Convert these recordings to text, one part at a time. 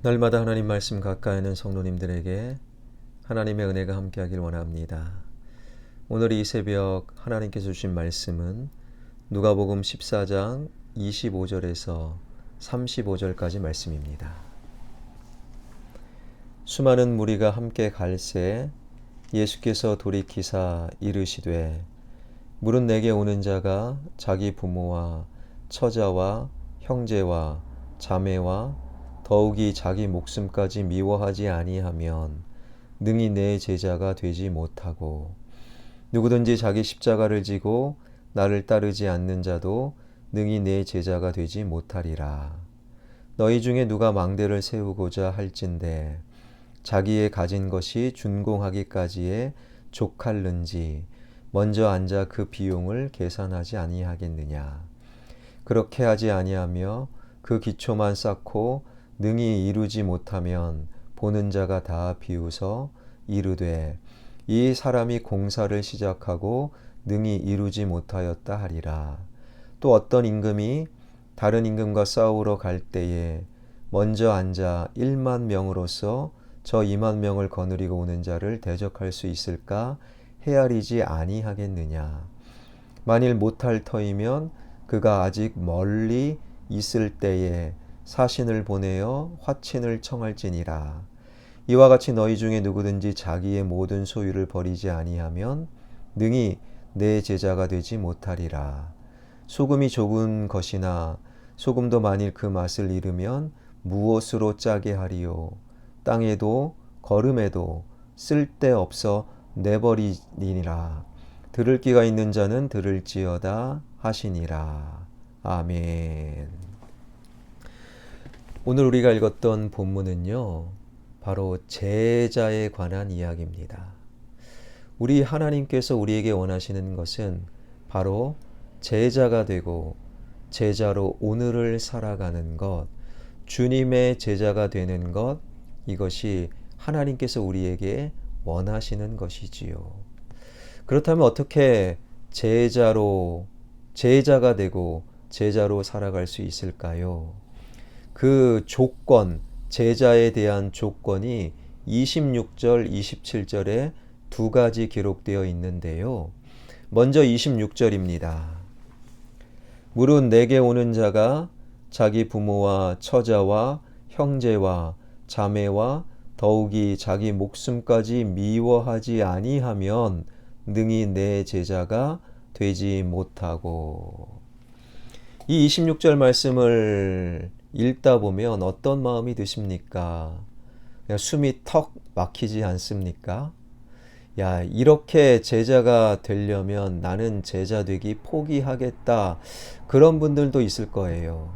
날마다 하나님 말씀 가까이 있는 성도님들에게 하나님의 은혜가 함께하길 원합니다. 오늘 이 새벽 하나님께서 주신 말씀은 누가복음 14장 25절에서 35절까지 말씀입니다. 수많은 무리가 함께 갈새 예수께서 돌이키사 이르시되 물은 내게 오는 자가 자기 부모와 처자와 형제와 자매와 더욱이 자기 목숨까지 미워하지 아니하면 능히 내 제자가 되지 못하고 누구든지 자기 십자가를 지고 나를 따르지 않는 자도 능히 내 제자가 되지 못하리라. 너희 중에 누가 망대를 세우고자 할진대 자기의 가진 것이 준공하기까지에 족할는지 먼저 앉아 그 비용을 계산하지 아니하겠느냐. 그렇게 하지 아니하며 그 기초만 쌓고 능히 이루지 못하면 보는 자가 다 비웃어 이르되 이 사람이 공사를 시작하고 능히 이루지 못하였다 하리라. 또 어떤 임금이 다른 임금과 싸우러 갈 때에 먼저 앉아 1만 명으로서 저 2만 명을 거느리고 오는 자를 대적할 수 있을까 헤아리지 아니하겠느냐. 만일 못할 터이면 그가 아직 멀리 있을 때에 사신을 보내어 화친을 청할지니라. 이와 같이 너희 중에 누구든지 자기의 모든 소유를 버리지 아니하면 능히 내 제자가 되지 못하리라. 소금이 적은 것이나 소금도 만일 그 맛을 잃으면 무엇으로 짜게 하리요. 땅에도 거름에도 쓸데없어 내버리니라. 들을 귀가 있는 자는 들을지어다 하시니라. 아멘. 오늘 우리가 읽었던 본문은요, 바로 제자에 관한 이야기입니다. 우리 하나님께서 우리에게 원하시는 것은 바로 제자가 되고 제자로 오늘을 살아가는 것, 주님의 제자가 되는 것, 이것이 하나님께서 우리에게 원하시는 것이지요. 그렇다면 어떻게 제자가 되고 제자로 살아갈 수 있을까요? 그 조건, 제자에 대한 조건이 26절, 27절에 두 가지 기록되어 있는데요. 먼저 26절입니다. 물은 내게 오는 자가 자기 부모와 처자와 형제와 자매와 더욱이 자기 목숨까지 미워하지 아니하면 능히 내 제자가 되지 못하고. 이 26절 말씀을 읽다 보면 어떤 마음이 드십니까? 그냥 숨이 턱 막히지 않습니까? 야, 이렇게 제자가 되려면 나는 제자 되기 포기하겠다. 그런 분들도 있을 거예요.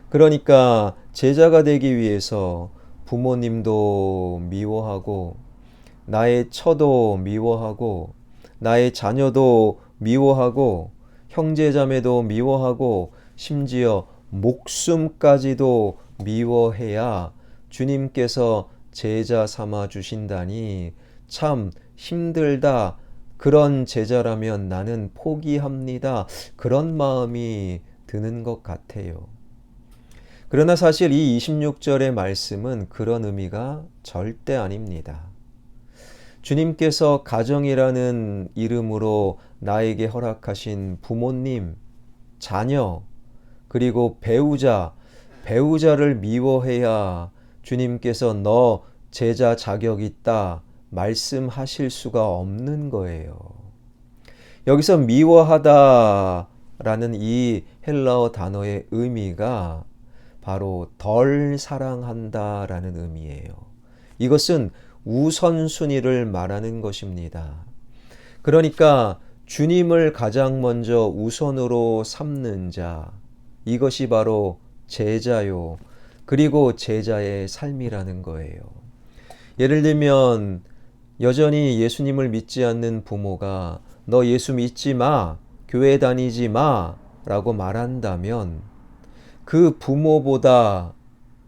그러니까 제자가 되기 위해서 부모님도 미워하고, 나의 처도 미워하고, 나의 자녀도 미워하고, 형제자매도 미워하고, 심지어 목숨까지도 미워해야 주님께서 제자 삼아 주신다니 참 힘들다. 그런 제자라면 나는 포기합니다. 그런 마음이 드는 것 같아요. 그러나 사실 이 26절의 말씀은 그런 의미가 절대 아닙니다. 주님께서 가정이라는 이름으로 나에게 허락하신 부모님, 자녀, 그리고 배우자를 미워해야 주님께서 너 제자 자격 있다 말씀하실 수가 없는 거예요. 여기서 미워하다라는 이 헬라어 단어의 의미가 바로 덜 사랑한다라는 의미예요. 이것은 우선순위를 말하는 것입니다. 그러니까 주님을 가장 먼저 우선으로 삼는 자, 이것이 바로 제자요. 그리고 제자의 삶이라는 거예요. 예를 들면 여전히 예수님을 믿지 않는 부모가 너 예수 믿지 마, 교회 다니지 마 라고 말한다면 그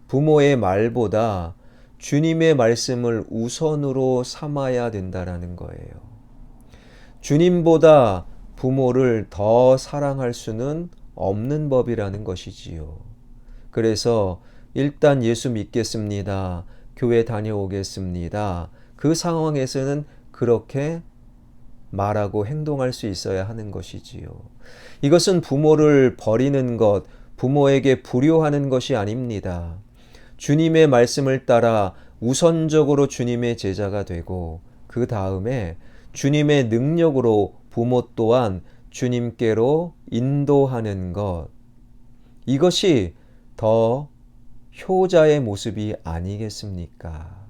부모의 말보다 주님의 말씀을 우선으로 삼아야 된다라는 거예요. 주님보다 부모를 더 사랑할 수는 없는 법이라는 것이지요. 그래서 일단 예수 믿겠습니다. 교회 다녀오겠습니다. 그 상황에서는 그렇게 말하고 행동할 수 있어야 하는 것이지요. 이것은 부모를 버리는 것, 부모에게 불효하는 것이 아닙니다. 주님의 말씀을 따라 우선적으로 주님의 제자가 되고 그 다음에 주님의 능력으로 부모 또한 주님께로 인도하는 것. 이것이 더 효자의 모습이 아니겠습니까?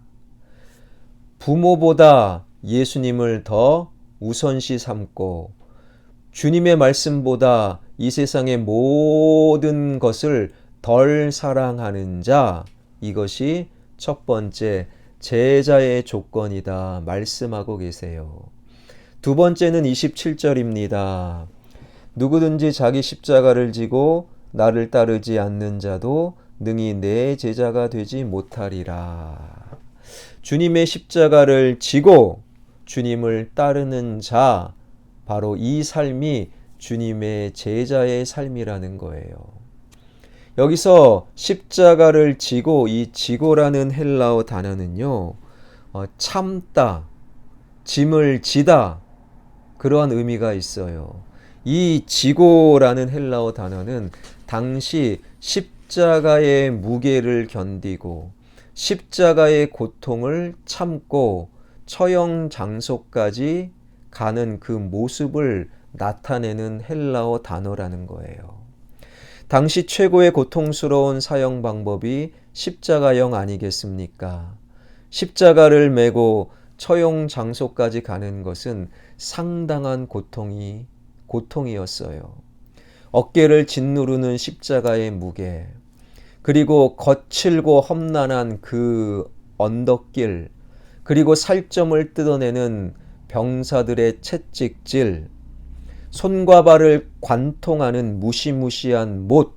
부모보다 예수님을 더 우선시 삼고 주님의 말씀보다 이 세상의 모든 것을 덜 사랑하는 자, 이것이 첫 번째 제자의 조건이다 말씀하고 계세요. 두 번째는 27절입니다. 누구든지 자기 십자가를 지고 나를 따르지 않는 자도 능히 내 제자가 되지 못하리라. 주님의 십자가를 지고 주님을 따르는 자, 바로 이 삶이 주님의 제자의 삶이라는 거예요. 여기서 십자가를 지고, 이 지고라는 헬라어 단어는요, 참다, 짐을 지다, 그러한 의미가 있어요. 이 지고라는 헬라어 단어는 당시 십자가의 무게를 견디고 십자가의 고통을 참고 처형 장소까지 가는 그 모습을 나타내는 헬라어 단어라는 거예요. 당시 최고의 고통스러운 사형 방법이 십자가형 아니겠습니까? 십자가를 메고 처형 장소까지 가는 것은 상당한 고통이었어요. 어깨를 짓누르는 십자가의 무게, 그리고 거칠고 험난한 그 언덕길, 그리고 살점을 뜯어내는 병사들의 채찍질, 손과 발을 관통하는 무시무시한 못,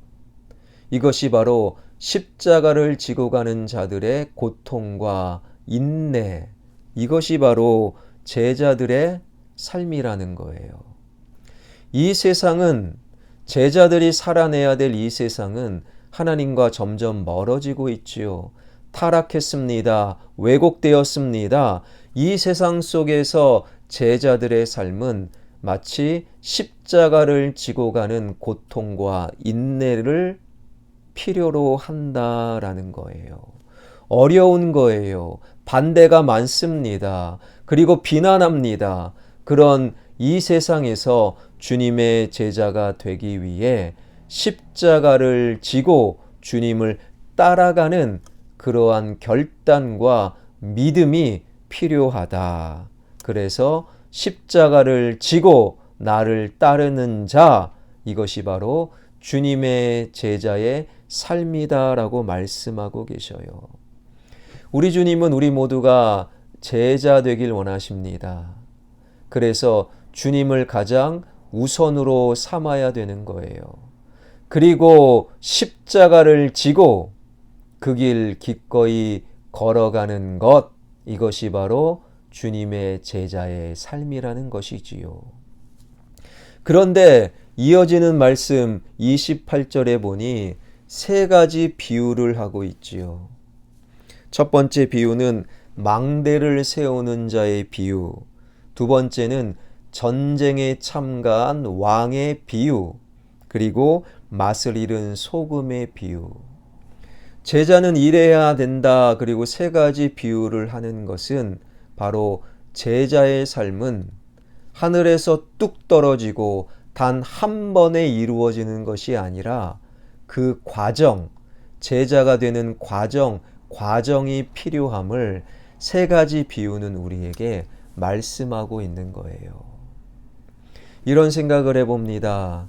이것이 바로 십자가를 지고 가는 자들의 고통과 인내, 이것이 바로 제자들의 삶이라는 거예요. 이 세상은, 제자들이 살아내야 될 이 세상은 하나님과 점점 멀어지고 있지요. 타락했습니다. 왜곡되었습니다. 이 세상 속에서 제자들의 삶은 마치 십자가를 지고 가는 고통과 인내를 필요로 한다라는 거예요. 어려운 거예요. 반대가 많습니다. 그리고 비난합니다. 그런 이 세상에서 주님의 제자가 되기 위해 십자가를 지고 주님을 따라가는 그러한 결단과 믿음이 필요하다. 그래서 십자가를 지고 나를 따르는 자, 이것이 바로 주님의 제자의 삶이다라고 말씀하고 계셔요. 우리 주님은 우리 모두가 제자 되길 원하십니다. 그래서 주님을 가장 우선으로 삼아야 되는 거예요. 그리고 십자가를 지고 그 길 기꺼이 걸어가는 것, 이것이 바로 주님의 제자의 삶이라는 것이지요. 그런데 이어지는 말씀 28절에 보니 세 가지 비유를 하고 있지요. 첫 번째 비유는 망대를 세우는 자의 비유, 두 번째는 전쟁에 참가한 왕의 비유, 그리고 맛을 잃은 소금의 비유. 제자는 이래야 된다. 그리고 세 가지 비유를 하는 것은 바로 제자의 삶은 하늘에서 뚝 떨어지고 단 한 번에 이루어지는 것이 아니라 그 과정, 제자가 되는 과정이 필요함을 세 가지 비유는 우리에게 말씀하고 있는 거예요. 이런 생각을 해봅니다.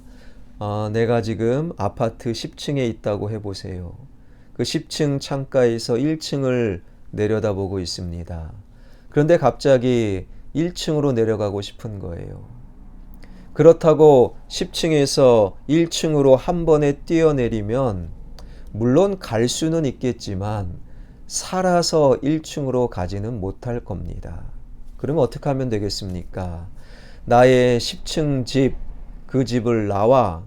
내가 지금 아파트 10층에 있다고 해보세요. 그 10층 창가에서 1층을 내려다보고 있습니다. 그런데 갑자기 1층으로 내려가고 싶은 거예요. 그렇다고 10층에서 1층으로 한 번에 뛰어내리면 물론 갈 수는 있겠지만 살아서 1층으로 가지는 못할 겁니다. 그러면 어떻게 하면 되겠습니까? 나의 10층 집, 그 집을 나와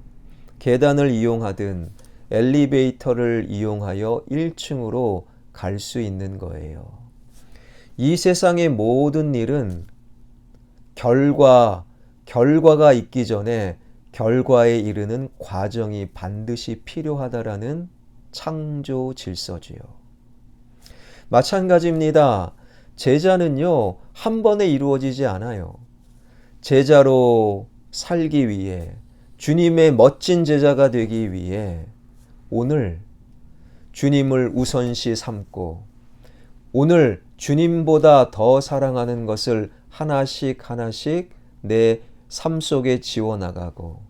계단을 이용하든 엘리베이터를 이용하여 1층으로 갈 수 있는 거예요. 이 세상의 모든 일은 결과가 있기 전에 결과에 이르는 과정이 반드시 필요하다라는 창조 질서지요. 마찬가지입니다. 제자는요, 한 번에 이루어지지 않아요. 제자로 살기 위해, 주님의 멋진 제자가 되기 위해 오늘 주님을 우선시 삼고 오늘 주님보다 더 사랑하는 것을 하나씩 하나씩 내 삶 속에 지워나가고,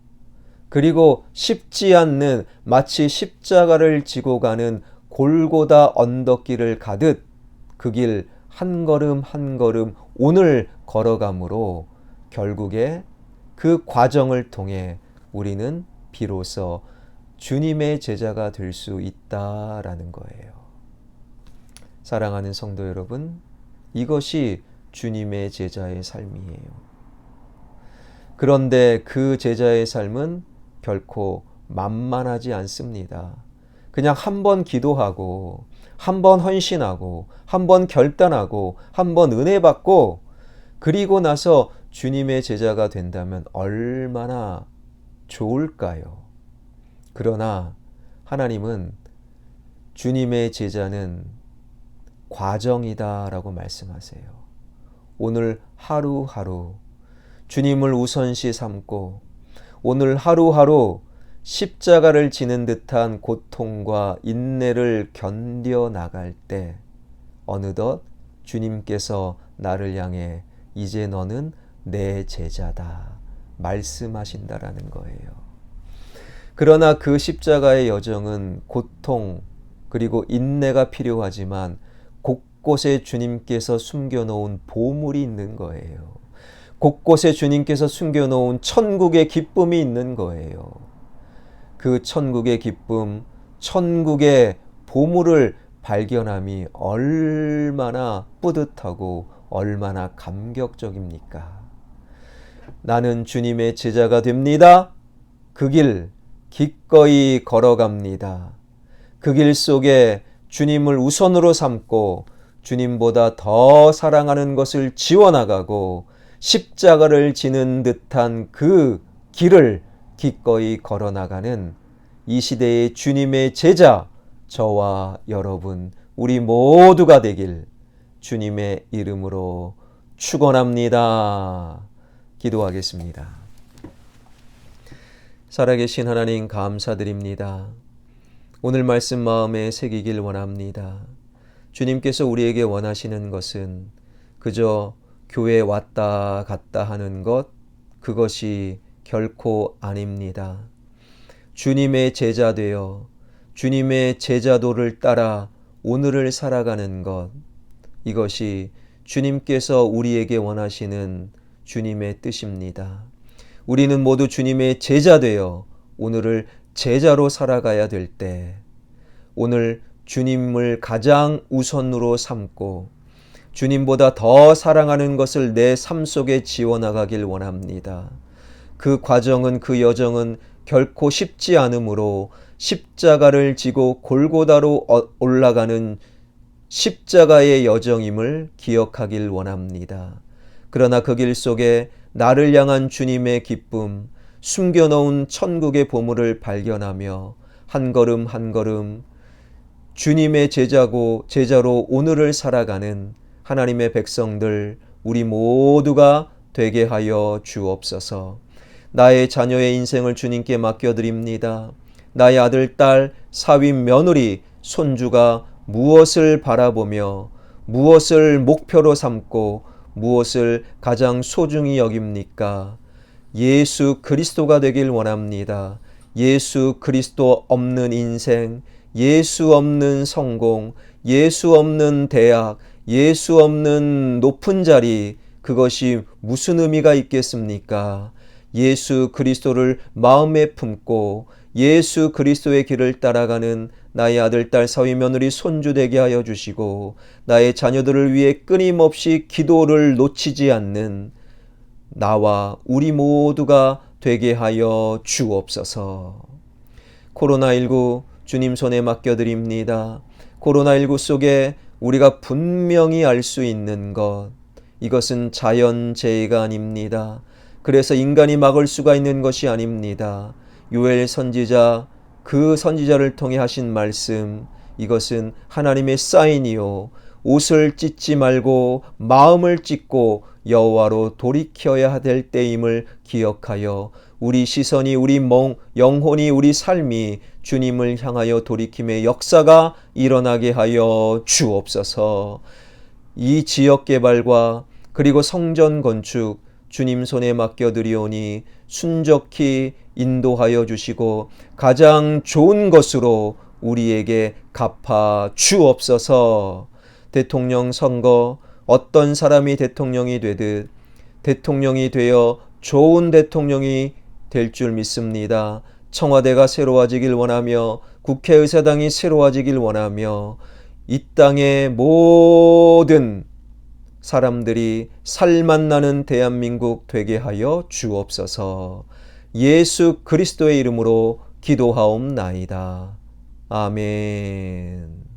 그리고 쉽지 않는 마치 십자가를 지고 가는 골고다 언덕길을 가듯 그 길 한 걸음 한 걸음 오늘 걸어감으로 결국에 그 과정을 통해 우리는 비로소 주님의 제자가 될 수 있다라는 거예요. 사랑하는 성도 여러분, 이것이 주님의 제자의 삶이에요. 그런데 그 제자의 삶은 결코 만만하지 않습니다. 그냥 한 번 기도하고, 한 번 헌신하고, 한 번 결단하고, 한 번 은혜 받고, 그리고 나서 주님의 제자가 된다면 얼마나 좋을까요? 그러나 하나님은 주님의 제자는 과정이다라고 말씀하세요. 오늘 하루하루 주님을 우선시 삼고 오늘 하루하루 십자가를 지는 듯한 고통과 인내를 견뎌 나갈 때 어느덧 주님께서 나를 향해 이제 너는 내 제자다 말씀하신다라는 거예요. 그러나 그 십자가의 여정은 고통 그리고 인내가 필요하지만 곳곳에 주님께서 숨겨놓은 보물이 있는 거예요. 곳곳에 주님께서 숨겨놓은 천국의 기쁨이 있는 거예요. 그 천국의 기쁨, 천국의 보물을 발견함이 얼마나 뿌듯하고 얼마나 감격적입니까? 나는 주님의 제자가 됩니다. 그 길 기꺼이 걸어갑니다. 그 길 속에 주님을 우선으로 삼고 주님보다 더 사랑하는 것을 지워나가고 십자가를 지는 듯한 그 길을 기꺼이 걸어나가는 이 시대의 주님의 제자, 저와 여러분, 우리 모두가 되길 주님의 이름으로 축원합니다. 기도하겠습니다. 살아계신 하나님 감사드립니다. 오늘 말씀 마음에 새기길 원합니다. 주님께서 우리에게 원하시는 것은 그저 교회 왔다 갔다 하는 것, 그것이 결코 아닙니다. 주님의 제자 되어 주님의 제자도를 따라 오늘을 살아가는 것, 이것이 주님께서 우리에게 원하시는 주님의 뜻입니다. 우리는 모두 주님의 제자 되어 오늘을 제자로 살아가야 될 때, 오늘 주님을 가장 우선으로 삼고 주님보다 더 사랑하는 것을 내 삶 속에 지워나가길 원합니다. 그 과정은, 그 여정은 결코 쉽지 않으므로 십자가를 지고 골고다로 올라가는 십자가의 여정임을 기억하길 원합니다. 그러나 그 길 속에 나를 향한 주님의 기쁨, 숨겨놓은 천국의 보물을 발견하며 한 걸음 한 걸음 주님의 제자로 오늘을 살아가는 하나님의 백성들, 우리 모두가 되게 하여 주옵소서. 나의 자녀의 인생을 주님께 맡겨드립니다. 나의 아들, 딸, 사위, 며느리, 손주가 무엇을 바라보며 무엇을 목표로 삼고 무엇을 가장 소중히 여깁니까? 예수 그리스도가 되길 원합니다. 예수 그리스도 없는 인생, 예수 없는 성공, 예수 없는 대학, 예수 없는 높은 자리, 그것이 무슨 의미가 있겠습니까? 예수 그리스도를 마음에 품고 예수 그리스도의 길을 따라가는 나의 아들, 딸, 사위, 며느리, 손주 되게 하여 주시고 나의 자녀들을 위해 끊임없이 기도를 놓치지 않는 나와 우리 모두가 되게 하여 주옵소서. 코로나19 주님 손에 맡겨드립니다. 코로나19 속에 우리가 분명히 알 수 있는 것, 이것은 자연재해가 아닙니다. 그래서 인간이 막을 수가 있는 것이 아닙니다. 요엘 선지자, 그 선지자를 통해 하신 말씀, 이것은 하나님의 사인이요, 옷을 찢지 말고 마음을 찢고 여호와로 돌이켜야 될 때임을 기억하여 우리 시선이, 우리 영혼이, 우리 삶이 주님을 향하여 돌이킴의 역사가 일어나게 하여 주옵소서. 이 지역 개발과 그리고 성전 건축 주님 손에 맡겨드리오니 순적히 인도하여 주시고 가장 좋은 것으로 우리에게 갚아 주옵소서. 대통령 선거, 어떤 사람이 대통령이 되듯 대통령이 되어 좋은 대통령이 될 줄 믿습니다. 청와대가 새로워지길 원하며 국회의사당이 새로워지길 원하며 이 땅의 모든 사람들이 살만 나는 대한민국 되게 하여 주옵소서. 예수 그리스도의 이름으로 기도하옵나이다. 아멘.